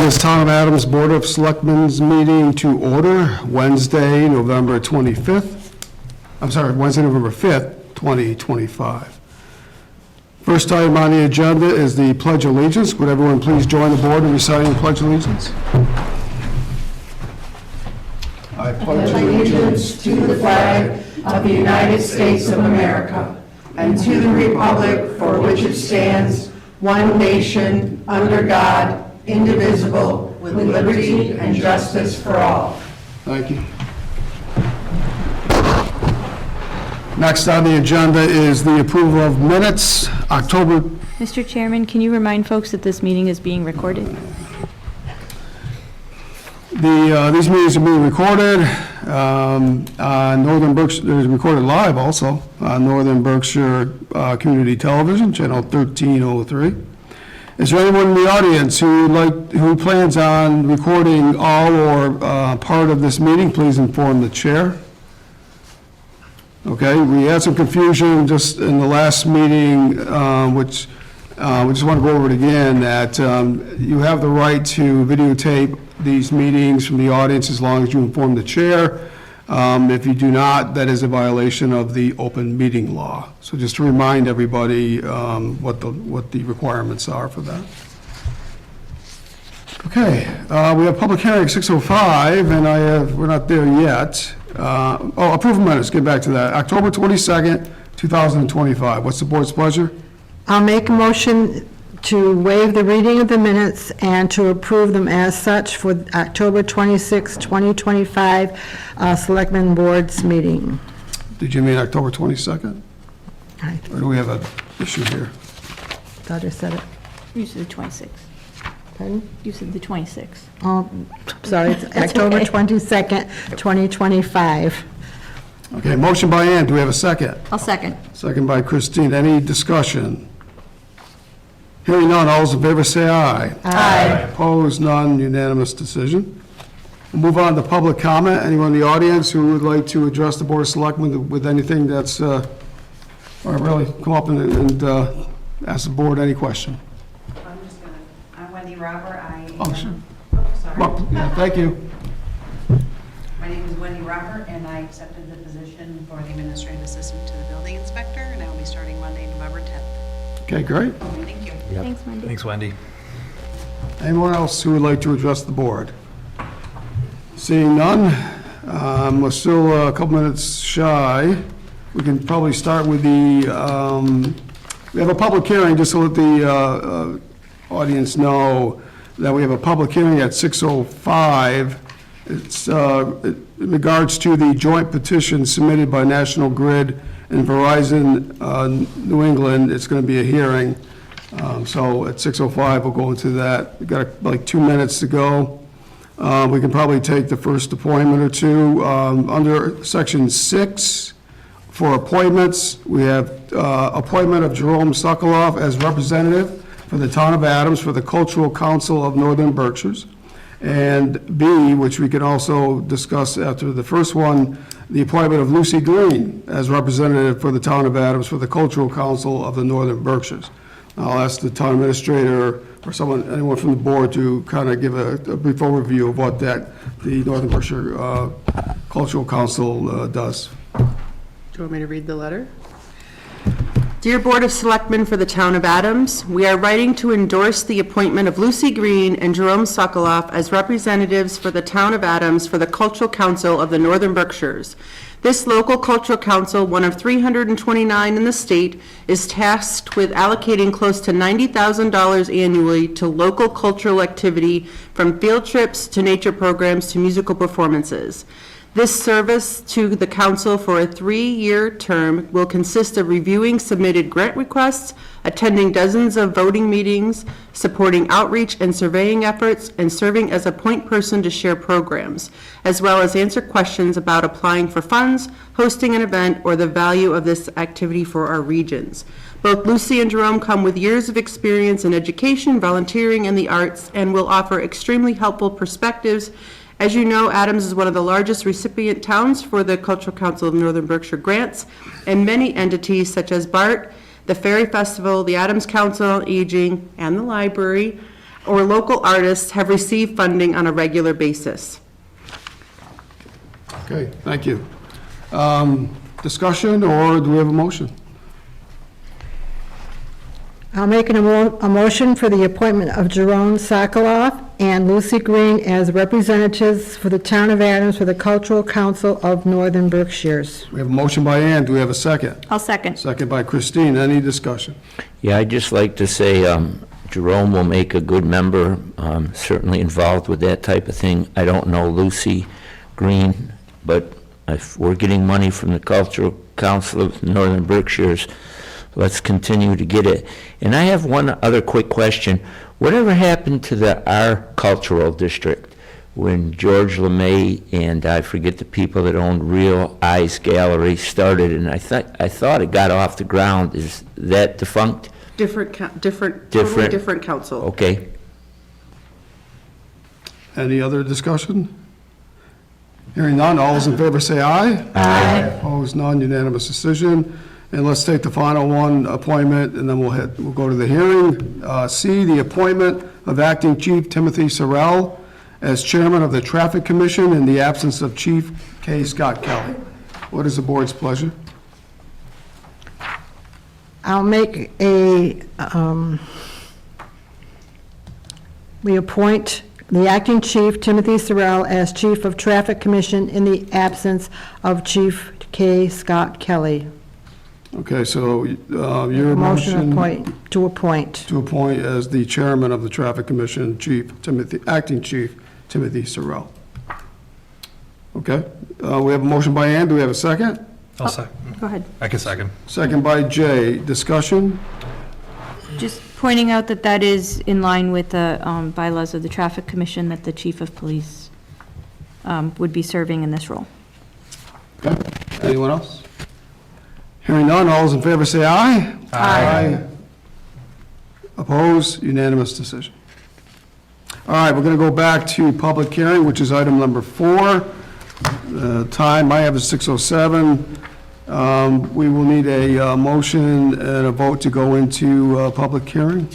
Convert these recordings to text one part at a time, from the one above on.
this Town of Adams Board of Selectmen's meeting to order Wednesday, November 25th. I'm sorry, Wednesday, November 5th, 2025. First item on the agenda is the Pledge of Allegiance. Would everyone please join the board in reciting the Pledge of Allegiance? I pledge allegiance to the flag of the United States of America and to the republic for which it stands, one nation, under God, indivisible, with liberty and justice for all. Thank you. Next on the agenda is the approval of minutes, October. Mr. Chairman, can you remind folks that this meeting is being recorded? These meetings are being recorded on Northern Berkshire, they're recorded live also on Northern Berkshire Community Television, channel 1303. Is there anyone in the audience who plans on recording all or part of this meeting? Please inform the chair. Okay, we had some confusion just in the last meeting, which we just want to go over it again, that you have the right to videotape these meetings from the audience as long as you inform the chair. If you do not, that is a violation of the open meeting law. So just to remind everybody what the requirements are for that. Okay, we have public hearing 6:05, and we're not there yet. Approval minutes, get back to that. October 22nd, 2025. What's the board's pleasure? I'll make a motion to waive the reading of the minutes and to approve them as such for October 26, 2025 Selectmen Board's meeting. Did you mean October 22nd? Or do we have an issue here? Thought I said it. You said the 26th. Pardon? You said the 26th. Oh, sorry, it's October okay. 22nd, 2025. Okay, motion by Ann. Do we have a second? I'll second. Second by Christine. Any discussion? Hearing none, all those in favor say aye. Aye. Opposed, none, unanimous decision. We'll move on to public comment. Anyone in the audience who would like to address the Board of Selectmen with anything that's, or really come up and ask the board any question? I'm Wendy Robert. Sure. Sorry. Well, yeah, thank you. My name is Wendy Robert, and I accepted the position for the administrative assistant to the building inspector, and I will be starting Monday, November 10th. Okay, great. Thank you. Yep. Thanks, Wendy. Thanks, Wendy. Anyone else who would like to address the board? Seeing none, we're still a couple minutes shy. We can probably start with we have a public hearing, just to let the audience know that we have a public hearing at 6:05. It's in regards to the joint petition submitted by National Grid and Verizon New England. It's going to be a hearing. So at 6:05, we'll go into that. We've got like 2 minutes to go. We can probably take the first appointment or two. Under Section 6, for appointments, we have appointment of Jerome Sokoloff as representative for the Town of Adams for the Cultural Council of Northern Berkshires. And B, which we can also discuss after the first one, the appointment of Lucy Green as representative for the Town of Adams for the Cultural Council of the Northern Berkshires. I'll ask the town administrator or anyone from the board to kind of give a brief overview of what the Northern Berkshire Cultural Council does. Do you want me to read the letter? Dear Board of Selectmen for the Town of Adams, we are writing to endorse the appointment of Lucy Green and Jerome Sokoloff as representatives for the Town of Adams for the Cultural Council of the Northern Berkshires. This local cultural council, one of 329 in the state, is tasked with allocating close to $90,000 annually to local cultural activity, from field trips to nature programs to musical performances. This service to the council for a 3-year term will consist of reviewing submitted grant requests, attending dozens of voting meetings, supporting outreach and surveying efforts, and serving as a point person to share programs, as well as answer questions about applying for funds, hosting an event, or the value of this activity for our regions. Both Lucy and Jerome come with years of experience in education, volunteering, and the arts, and will offer extremely helpful perspectives. As you know, Adams is one of the largest recipient towns for the Cultural Council of Northern Berkshire grants, and many entities such as BART, the Ferry Festival, the Adams Council on Aging, and the library or local artists have received funding on a regular basis. Okay, thank you. Discussion, or do we have a motion? I'll make a motion for the appointment of Jerome Sokoloff and Lucy Green as representatives for the town of Adams for the Cultural Council of Northern Berkshires. We have a motion by Ann, do we have a second? I'll second. Second by Christine, any discussion? Yeah, I'd just like to say Jerome will make a good member, certainly involved with that type of thing. I don't know Lucy Green, but if we're getting money from the Cultural Council of Northern Berkshires, let's continue to get it. And I have one other quick question. Whatever happened to our cultural district when George LeMay and I forget the people that owned Real Eyes Gallery started? And I thought it got off the ground. Is that defunct? Totally different council. Okay. Any other discussion? Hearing none, all those in favor say aye. Aye. Opposed, none, unanimous decision. And let's take the final one, appointment, and then we'll go to the hearing. C, the appointment of Acting Chief Timothy Sorrell as Chairman of the Traffic Commission in the absence of Chief K. Scott Kelly. What is the board's pleasure? I'll make we appoint the acting chief, Timothy Sorrell, as Chief of Traffic Commission in the absence of Chief K. Scott Kelly. Okay, so your Motion motion to appoint. to appoint as the Chairman of the Traffic Commission, Acting Chief Timothy Sorrell. Okay, we have a motion by Ann, do we have a second? I'll second. Go ahead. I can second. Second by Jay, discussion? Just pointing out that that is in line with the bylaws of the Traffic Commission, that the Chief of Police would be serving in this role. Okay, anyone else? Hearing none, all those in favor say aye. Aye. Opposed, unanimous decision. All right, we're going to go back to public hearing, which is item number 4. Time I have is 6:07. We will need a motion and a vote to go into public hearing.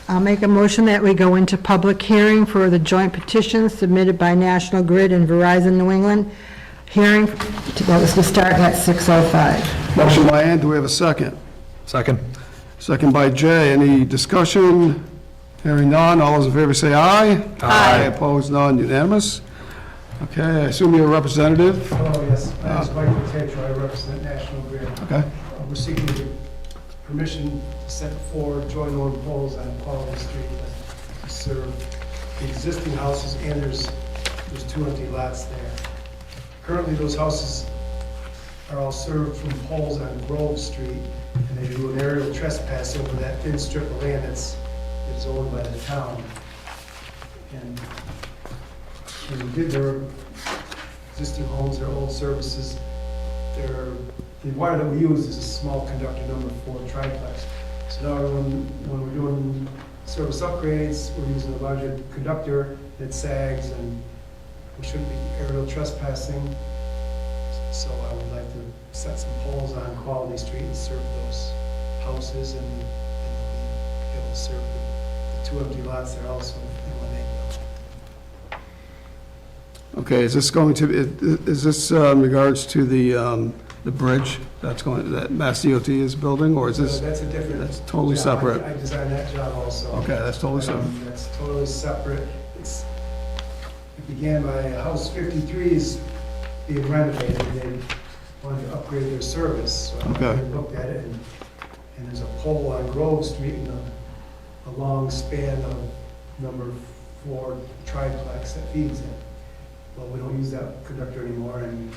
I'll make a motion that we go into public hearing for the joint petition submitted by National Grid and Verizon New England. Hearing that was to start at 6:05. Motion by Ann, do we have a second? Second. Second by Jay, any discussion? Hearing none, all those in favor say aye. Aye. Opposed, none, unanimous. Okay, I assume you're a representative? Oh, yes. My name is Michael Tatro. I represent National Grid. Okay. We're seeking permission to set 4 joint-owned poles on Quality Street to serve the existing houses, and there's 2 empty lots there. Currently, those houses are all served from poles on Grove Street, and they do an aerial trespass over that thin strip of land that's owned by the town. And when we did their existing homes, their old services, the wire that we use is a small conductor number 4 triplex. So now when we're doing service upgrades, we're using a larger conductor that sags, and we shouldn't be aerial trespassing. So I would like to set some poles on Quality Street and serve those houses, and be able to serve the 2 empty lots there also when they build. Okay, is this going to, is this in regards to the bridge that Mass DOT is building, or is this? That's a different. That's totally job. separate. I designed that job also. Okay, that's totally separate. That's totally separate. It began by House 53 is being renovated, and they wanted to upgrade their service. So Okay. I looked at it, and there's a pole on Grove Street and a long span of number 4 triplex that feeds it. Well, we don't use that conductor anymore, and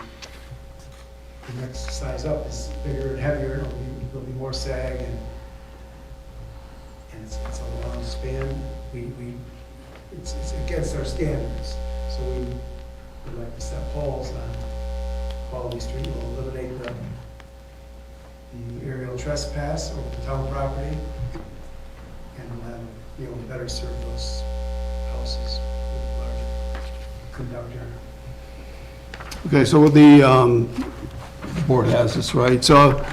the next size up is bigger and heavier. There'll be more sag, and it's a long span. It's against our standards, so we would like to set poles on Quality Street. We'll eliminate the aerial trespass over the town property, and we'll have, be able to better serve those houses with a larger conductor. Okay, so with the board has this, right? So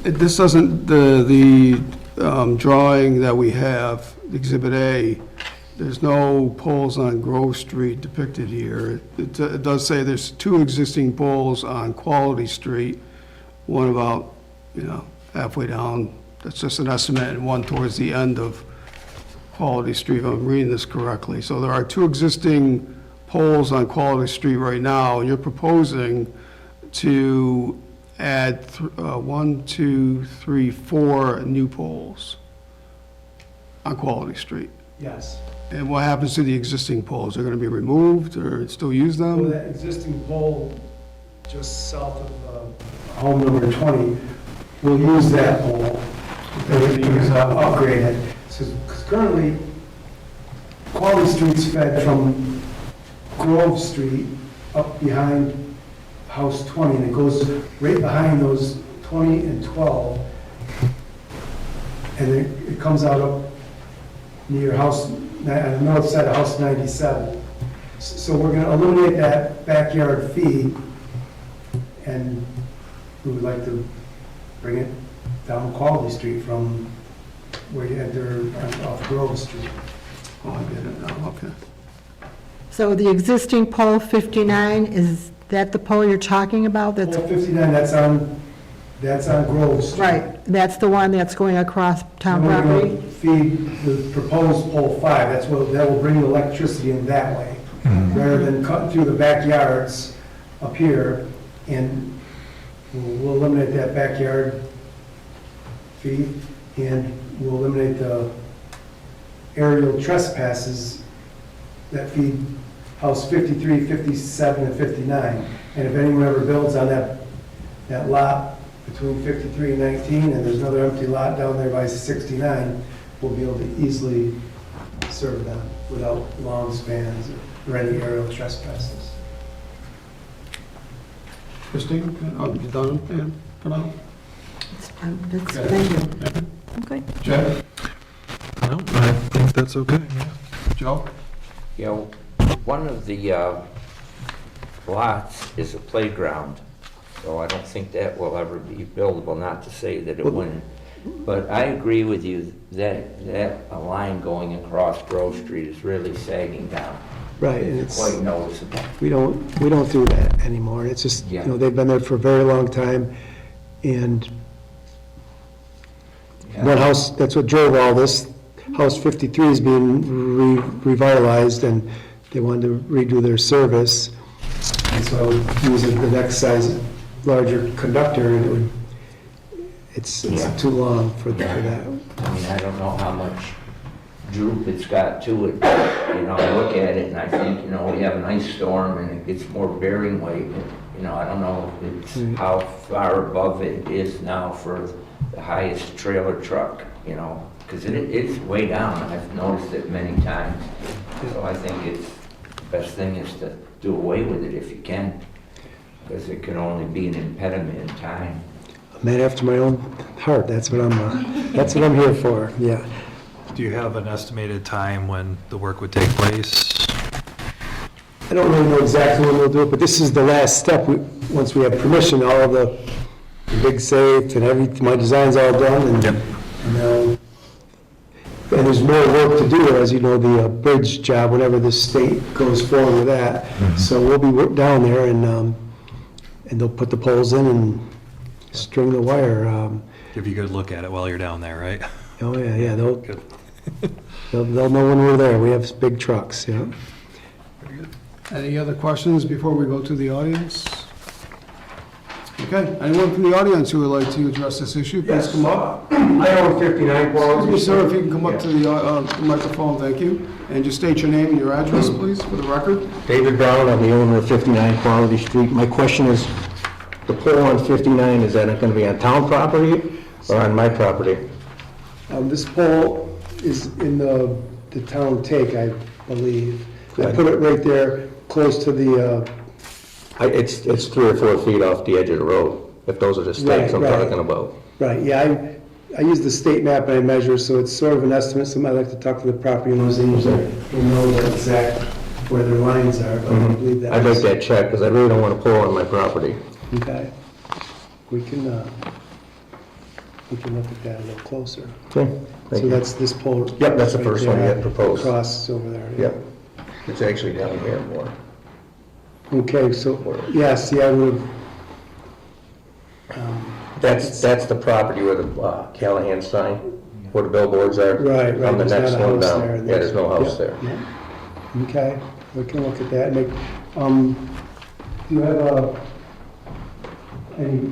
this doesn't, the drawing that we have Exhibit A, there's no poles on Grove Street depicted here. It does say there's 2 existing poles on Quality Street, one about, halfway down, that's just an estimate, and one towards the end of Quality Street, if I'm reading this correctly. So there are 2 existing poles on Quality Street right now, and you're proposing to add 1, 2, 3, 4 new poles on Quality Street. Yes. And what happens to the existing poles? They're gonna be removed or still use So them? that existing pole just south of home number 20, we'll use that pole. Upgrade it. Because currently, Quality Street's fed from Grove Street up behind House 20, and it goes right behind those 20 and 12. And it comes out up near house, on the north side of House 97. So we're gonna eliminate that backyard feed, and we would like to bring it down Quality Street from where you enter off Grove Street. Oh, I get it now, okay. So the existing pole 59, is that the pole you're talking about? That's Pole 59, that's on Grove Street. right, that's the one that's going across town And we're property? gonna feed the proposed pole 5, that will bring electricity in that way, rather than cutting through the backyards up here, and we'll eliminate that backyard feed, and we'll eliminate the aerial trespasses that feed house 53, 57, and 59. And if anyone ever builds on that lot between 53 and 19, and there's another empty lot down there by 69, we'll be able to easily serve them without long spans or any aerial trespasses. Christine, you done, Ann, for now? Thank you. Okay. Jeff? No, I think that's okay, yeah. Joe? One of the lots is a playground, so I don't think that will ever be buildable, not to say that it wouldn't. But I agree with you that a line going across Grove Street is really sagging down. Right, and It's quite noticeable. we don't do that anymore. It's just, Yeah. they've been there for a very long time, and one house, that's what drove all this. House 53 is being revitalized, and they wanted to redo their service. And so using the next size, larger conductor, and it's too long for that. I mean, I don't know how much droop it's got to it, but, I look at it and I think, we have an ice storm and it gets more bearing weight. I don't know if it's how far above it is now for the highest trailer truck, because it's way down. I've noticed it many times. So I think the best thing is to do away with it if you can, because it can only be an impediment in time. A man after my own heart, that's what I'm here for, yeah. Do you have an estimated time when the work would take place? I don't really know exactly when we'll do it, but this is the last step. Once we have permission, all of the big safe and everything, my design's all done, and there's more work to do, as you know, the bridge job, whenever the state goes forward with that. So we'll be down there, and they'll put the poles in and string the wire. Give you a good look at it while you're down there, right? Oh, yeah, Good. they'll know when we're there. We have big trucks, yeah. Any other questions before we go to the audience? Okay, anyone from the audience who would like to address this issue, please come up. I own 59 Excuse me, sir, if you can come up to the microphone, thank you. And just state your name and your address, please, for the record. David Brown, I'm the owner of 59 Quality Street. My question is, the pole on 59, is that going to be on town property or on my property? This pole is in the town take, I believe. I put it right there, close to the, It's 3 or 4 feet off the edge of the road, if those are the stakes I'm Right, right. talking about. right, yeah, I use the state map and I measure, so it's sort of an estimate. Somebody like to talk to the property owners, and will know the exact where their lines are, but I believe that. I'd like that checked, because I really don't want a pole on my property. Okay. We can, we can look at that a little closer. Okay, thank So you. that's this pole. Yep, that's the right first one you there, had proposed. Across over there. Yep, it's actually down here more. Okay, so, yes, yeah, I would have, That's the property where the Callahan sign, where the billboards are. right, On the there's next not a one house down. there. Yeah, there's no house Yeah, there. yeah. Okay, we can look at that, make, do you have, any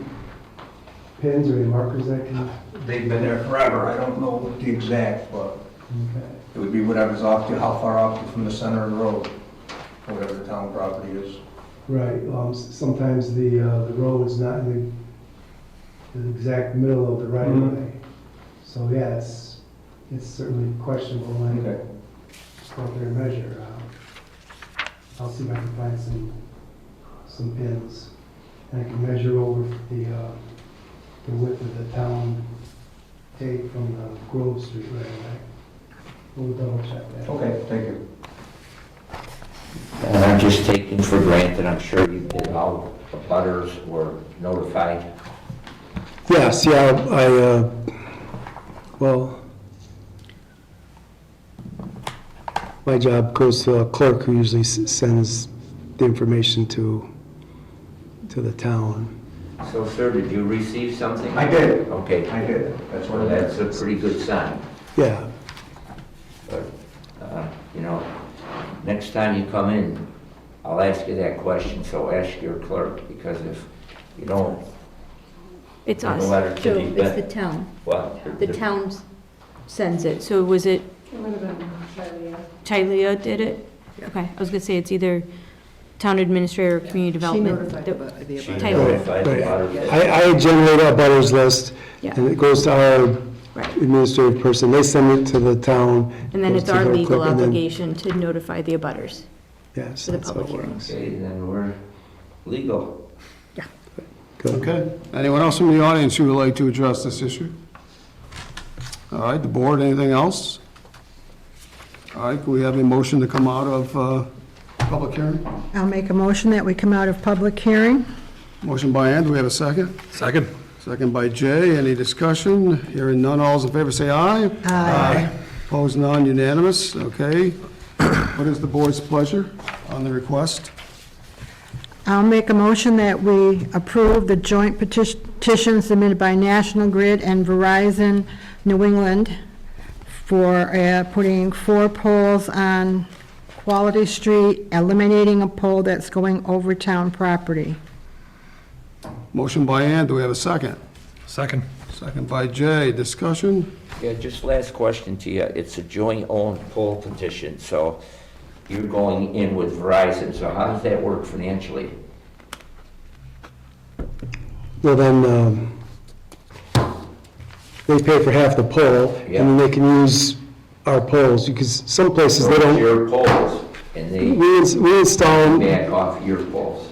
pins or any markers that can, They've been there forever, I don't know the exact, but okay. it would be whatever's off to, how far off from the center of the road, whatever the town property is. Right, sometimes the road is not in the exact middle of the right of way. So, yeah, it's certainly questionable, and Okay. just go out there and measure. I'll see if I can find some pins, and I can measure over the width of the town tape from the Grove Street right away. We'll double check that. Okay, thank you. And I'm just taking for granted, I'm sure you did, all the butters were notified. Yes, yeah, well, my job goes to a clerk who usually sends the information to the town. So, sir, did you receive something? I did, Okay. I did, that's what Well, it that's is. a pretty good sign. Yeah, But, you know, next time you come in, I'll ask you that question, so ask your clerk, because if you don't, It's The us, letter to Joe, the it's event. the town. what? The town sends it, so was it? Chilea did it? Okay, I was gonna say it's either town administrator or community development. She Tyler. notified the Right. butters. I generate a butters list, Yeah. and it goes to our Right. administrative person. They send it to the town. And then goes it's to our their legal clerk, and then- obligation to notify the abutters Yes, for the that's how public it hearings. works. Okay, then we're legal. Good. Okay. Anyone else from the audience who would like to address this issue? All right, the board, anything else? All right, can we have a motion to come out of public hearing? I'll make a motion that we come out of public hearing. Motion by Ann, do we have a second? Second? Second by Jay, any discussion? Hearing none, all's in favor say aye. Aye. Opposed, none, unanimous, okay. What is the board's pleasure on the request? I'll make a motion that we approve the joint petition submitted by National Grid and Verizon New England for putting 4 poles on Quality Street, eliminating a pole that's going over town property. Motion by Ann, do we have a second? Second. Second by Jay, discussion? Yeah, just last question to you. It's a joint owned poll petition, so you're going in with Verizon, so how does that work financially? Well, then, they pay for half the pole, and then they can use our poles, because some places they So it's don't, your polls, and they we install them, back off your polls.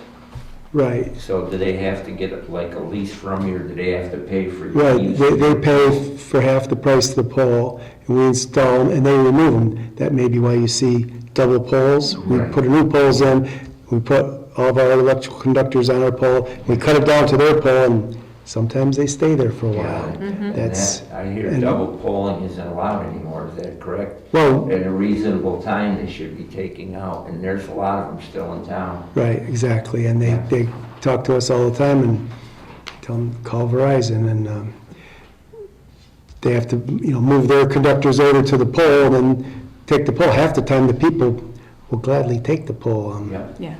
right, So do they have to get like a lease from you, or do they have to pay for your right, use? they pay for half the price of the pole, and we install them, and they remove them. That may be why you see double poles. We Right. put a new poles in, we put all of our electrical conductors on our pole, we cut it down to their pole, and sometimes they stay there for a Yeah, while. and That's, that, I hear and- double polling isn't allowed anymore, is that correct? well, At a reasonable time, they should be taking out, and there's a lot of them still in town. right, exactly, and they talk to us all the time and tell them, call Verizon, and they have to, move their conductors over to the pole and then take the pole. Half the time, the people will gladly take the pole, Yeah, Yeah.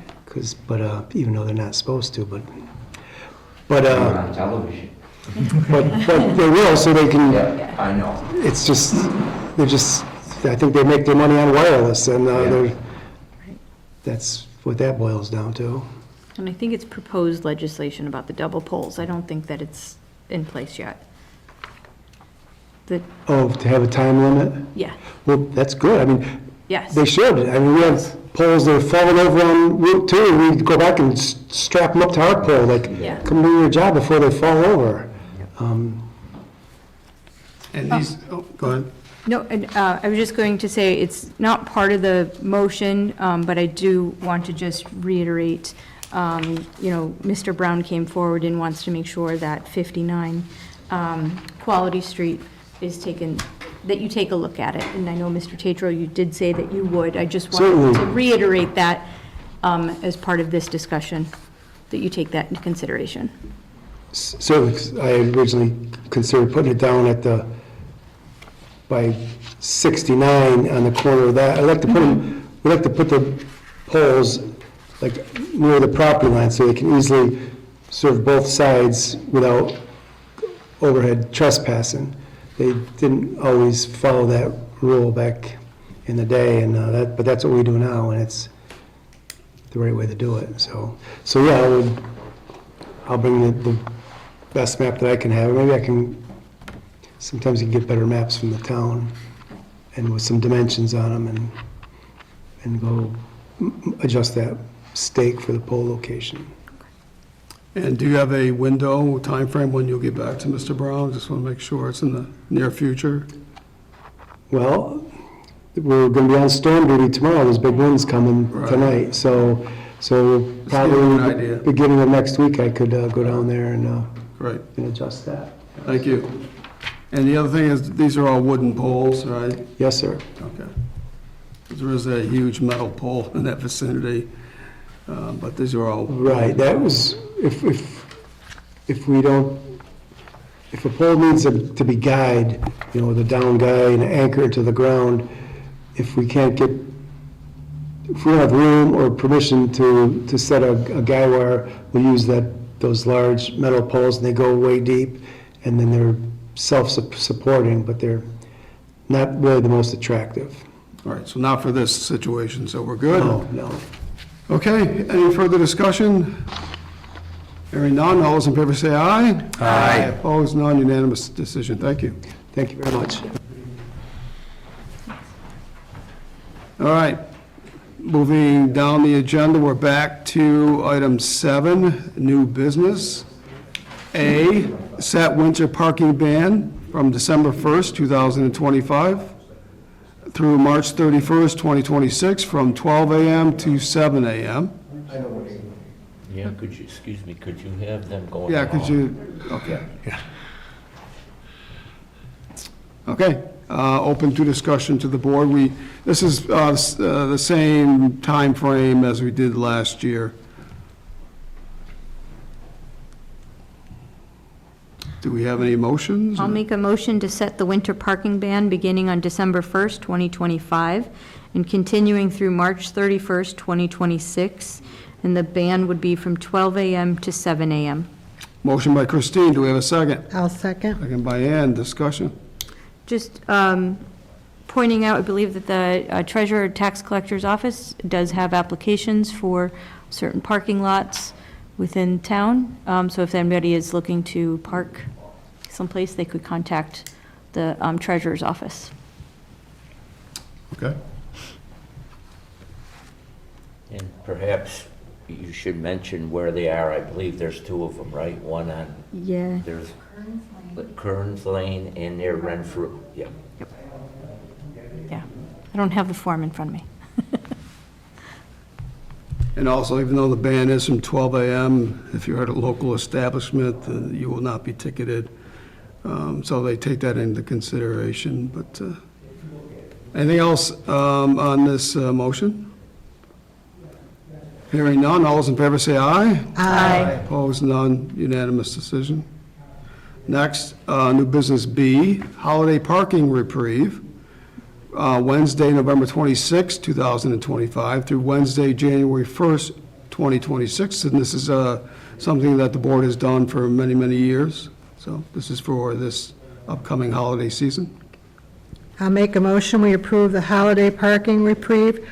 even though they're not supposed to, but, they're on television. but they will, so they can, Yeah, I know. it's just, I think they make their money on wireless, and that's what that boils down to. And I think it's proposed legislation about the double poles. I don't think that it's in place yet. Oh, to have a time limit? Yeah, Well, that's good, I mean, yes. they should. I mean, we have poles that are falling over on Route 2, and we go back and strap them up to our pole, like, Yeah. come do your job before they fall over. And these, go ahead. No, and I was just going to say, it's not part of the motion, but I do want to just reiterate, Mr. Brown came forward and wants to make sure that 59 Quality Street is taken, that you take a look at it. And I know, Mr. Tatro, you did say that you would. I just wanted to Certainly. reiterate that as part of this discussion, that you take that into consideration. Certainly, 'cause I had originally considered putting it down at by 69 on the corner of that. I'd like to put them, we'd like to put the poles like near the property line so they can easily serve both sides without overhead trespassing. They didn't always follow that rule back in the day, and but that's what we do now, and it's the right way to do it. So yeah, I'll bring the best map that I can have. Maybe I can, sometimes you can get better maps from the town and with some dimensions on them and go adjust that stake for the pole location. And do you have a window, time frame when you'll get back to Mr. Brown? Just want to make sure it's in the near future. Well, we're going to be on storm duty tomorrow. There's big winds coming Right. tonight, so give you an probably idea. beginning of next week, I could go down there and Great, adjust that. thank you. And the other thing is, these are all wooden poles, right? Yes, sir. Okay. 'Cause there is a huge metal pole in that vicinity, but these are all. Right, that was, if we don't, if a pole needs to be guyed, with a down guy and an anchor to the ground, if we can't get, if we don't have room or permission to set a guy wire, we use those large metal poles, and they go way deep, and then they're self-supporting, but they're not really the most attractive. All right, so not for this situation, so we're good? No. Okay, any further discussion? Hearing none, all those in favor say aye. Aye. Opposed, none, unanimous decision, thank you. Thank you very much. All right, moving down the agenda, we're back to item 7, new business. A, set winter parking ban from December 1st, 2025 through March 31st, 2026, from 12 a.m. to 7 a.m. Yeah, could you, excuse me, could you have them going? Yeah, could you, okay. Okay, open to discussion to the board. This is the same time frame as we did last year. Do we have any motions? I'll make a motion to set the winter parking ban beginning on December 1st, 2025, and continuing through March 31st, 2026, and the ban would be from 12 a.m. to 7 a.m. Motion by Christine, do we have a second? I'll second. Second by Ann, discussion. Just pointing out, I believe that the Treasurer Tax Collector's Office does have applications for certain parking lots within town. So if anybody is looking to park someplace, they could contact the Treasurer's Office. Okay. And perhaps you should mention where they are. I believe there's 2 of them, right? One on, Yeah. there's Kearns Lane and near Renfrew. Yep. Yeah. I don't have the form in front of me. And also, even though the ban is from 12 a.m., if you're at a local establishment, you will not be ticketed. So they take that into consideration. But anything else on this motion? Hearing none, all those in favor say aye. Aye. Opposed, none, unanimous decision. Next, new business B, holiday parking reprieve, Wednesday, November 26, 2025, through Wednesday, January 1st, 2026. And this is something that the board has done for many, many years. So this is for this upcoming holiday season. I'll make a motion, we approve the holiday parking reprieve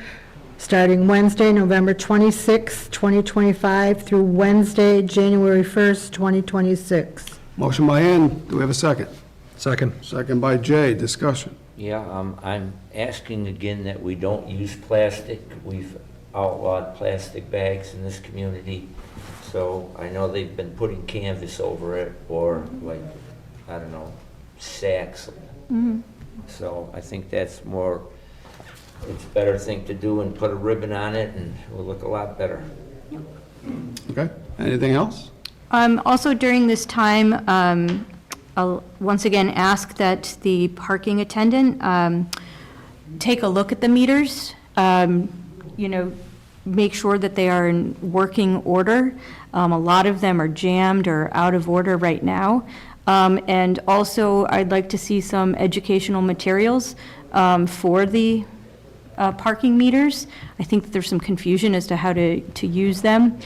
starting Wednesday, November 26, 2025, through Wednesday, January 1st, 2026. Motion by Ann, do we have a second? Second. Second by Jay, discussion. Yeah, I'm asking again that we don't use plastic. We've outlawed plastic bags in this community. So I know they've been putting canvas over it or like, I don't know, sacks. So I think that's more, it's a better thing to do and put a ribbon on it and it will look a lot better. Okay, anything else? Also during this time, I'll once again ask that the parking attendant take a look at the meters, make sure that they are in working order. A lot of them are jammed or out of order right now. And also, I'd like to see some educational materials for the parking meters. I think that there's some confusion as to how to use them.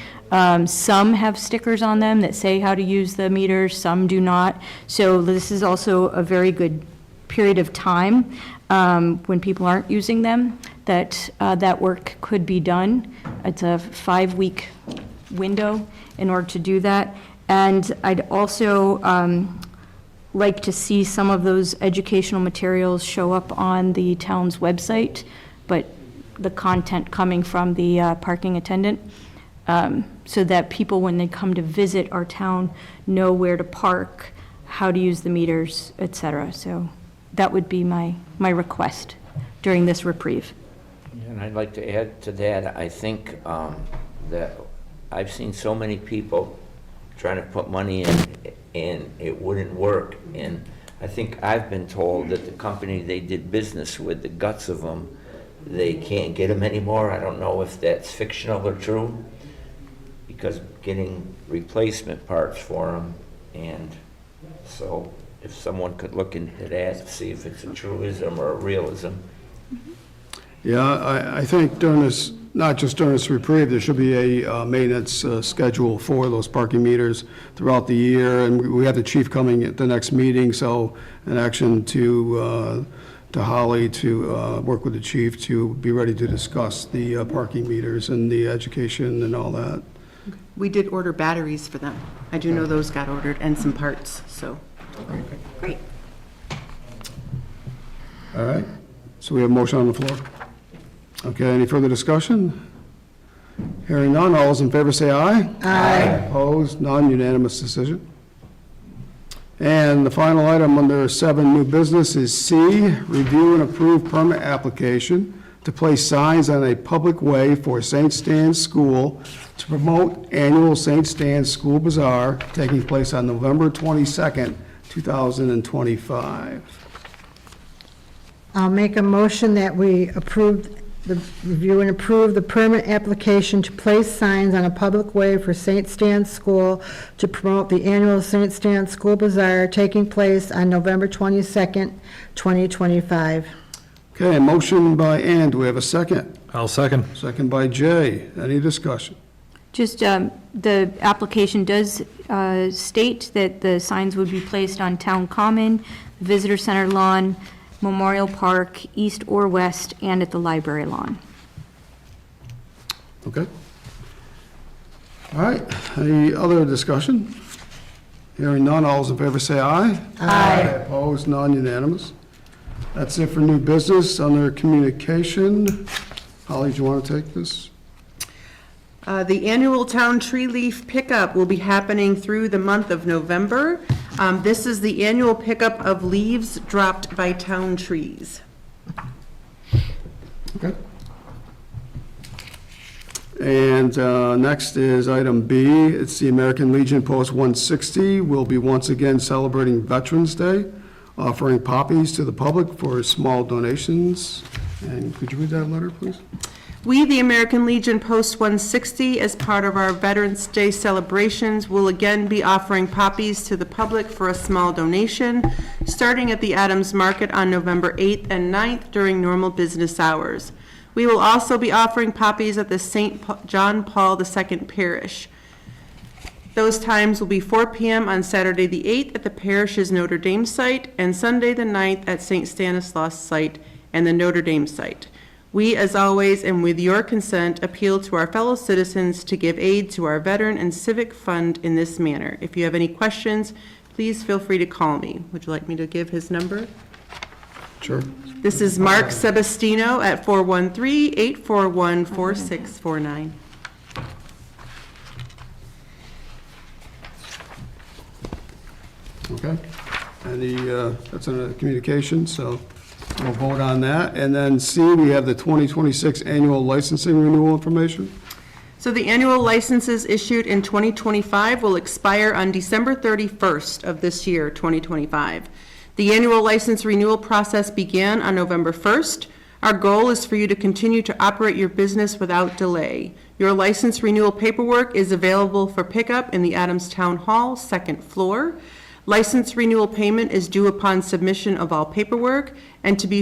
Some have stickers on them that say how to use the meters, some do not. So this is also a very good period of time when people aren't using them, that work could be done. It's a 5-week window in order to do that. And I'd also like to see some of those educational materials show up on the town's website, but the content coming from the parking attendant, so that people, when they come to visit our town, know where to park, how to use the meters, et cetera. So that would be my request during this reprieve. And I'd like to add to that, I think that I've seen so many people trying to put money in and it wouldn't work. And I think I've been told that the company they did business with, the guts of them, they can't get them anymore. I don't know if that's fictional or true, because getting replacement parts for them. And so if someone could look into that, see if it's a truism or a realism. Yeah, I think during this, not just during this reprieve, there should be a maintenance schedule for those parking meters throughout the year, and we have the chief coming at the next meeting, so an action to Holly to work with the chief to be ready to discuss the parking meters and the education and all that. We did order batteries for them. I do know those got ordered, and some parts, so. Great. All right, so we have a motion on the floor. Okay, any further discussion? Hearing none, all those in favor say aye. Aye. Opposed, none, unanimous decision. And the final item under 7, new business, is C, review and approve permit application to place signs on a public way for St. Stan's School to promote annual St. Stan's School Bazaar taking place on November 22nd, 2025. I'll make a motion that we review and approve the permit application to place signs on a public way for St. Stan's School to promote the annual St. Stan's School Bazaar taking place on November 22nd, 2025. Okay, a motion by Ann, do we have a second? I'll second. Second by Jay, any discussion? Just, the application does state that the signs would be placed on Town Common, Visitor Center lawn, Memorial Park, east or west, and at the library lawn. Okay. All right, any other discussion? Hearing none, all those in favor say aye. Aye. Opposed, none, unanimous. That's it for new business. Under communication, Holly, do you want to take this? The annual town tree leaf pickup will be happening through the month of November. This is the annual pickup of leaves dropped by town trees. Okay. And next is item B. It's the American Legion Post 160 will be once again celebrating Veterans Day, offering poppies to the public for small donations. And could you read that letter, please? We, the American Legion Post 160, as part of our Veterans Day celebrations, will again be offering poppies to the public for a small donation, starting at the Adams Market on November 8th and 9th during normal business hours. We will also be offering poppies at the St. John Paul II Parish. Those times will be 4 p.m. on Saturday the 8th at the parish's Notre Dame site and Sunday the 9th at St. Stanislaus site and the Notre Dame site. We, as always, and with your consent, appeal to our fellow citizens to give aid to our veteran and civic fund in this manner. If you have any questions, please feel free to call me. Would you like me to give his number? Sure. This is Mark Sebastino at 413-841-4649. Okay. And that's under communication, so we'll vote on that. And then C, we have the 2026 annual licensing renewal information. So the annual licenses issued in 2025 will expire on December 31st of this year, 2025. The annual license renewal process began on November 1st. Our goal is for you to continue to operate your business without delay. Your license renewal paperwork is available for pickup in the Adams Town Hall, second floor. License renewal payment is due upon submission of all paperwork and to be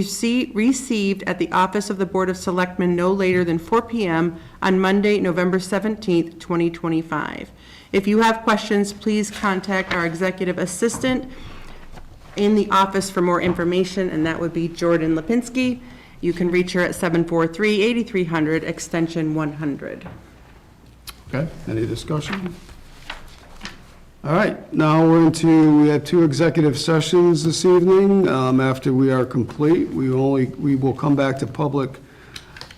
received at the office of the Board of Selectmen no later than 4 p.m. on Monday, November 17th, 2025. If you have questions, please contact our executive assistant in the office for more information, and that would be Jordan Lipinski. You can reach her at 743-8300, extension 100. Okay, any discussion? All right, now we have 2 executive sessions this evening. After we are complete, we will come back to public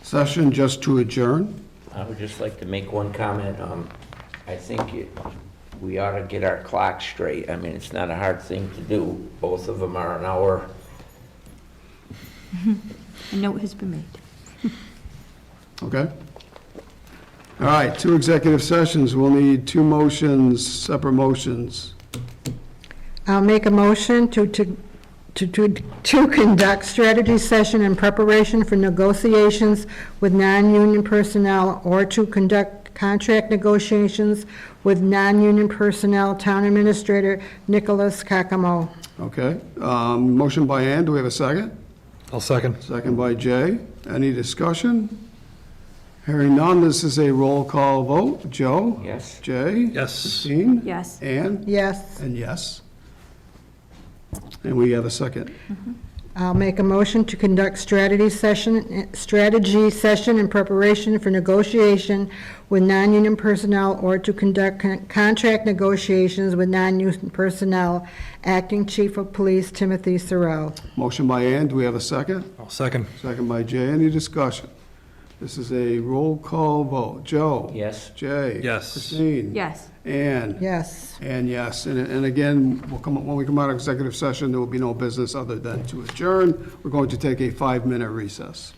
session just to adjourn. I would just like to make one comment. I think we ought to get our clock straight. I mean, it's not a hard thing to do. Both of them are an hour. A note has been made. Okay? All right, 2 executive sessions. We'll need 2 motions, separate motions. I'll make a motion to conduct strategy session in preparation for negotiations with non-union personnel or to conduct contract negotiations with non-union personnel, Town Administrator Nicholas Kakamo. Okay, motion by Ann, do we have a second? I'll second. Second by Jay. Any discussion? Hearing none, this is a roll call vote. Joe? Yes? Jay? Yes. Christine? Yes. Ann? Yes. And yes. And we have a second. I'll make a motion to conduct strategy session in preparation for negotiation with non-union personnel or to conduct contract negotiations with non-union personnel, Acting Chief of Police Timothy Sorrell. Motion by Ann, do we have a second? I'll second. Second by Jay. Any discussion? This is a roll call vote. Joe? Yes? Jay? Yes. Christine? Yes. Ann? Yes. And yes, and again, when we come out of executive session, there will be no business other than to adjourn. We're going to take a 5-minute recess.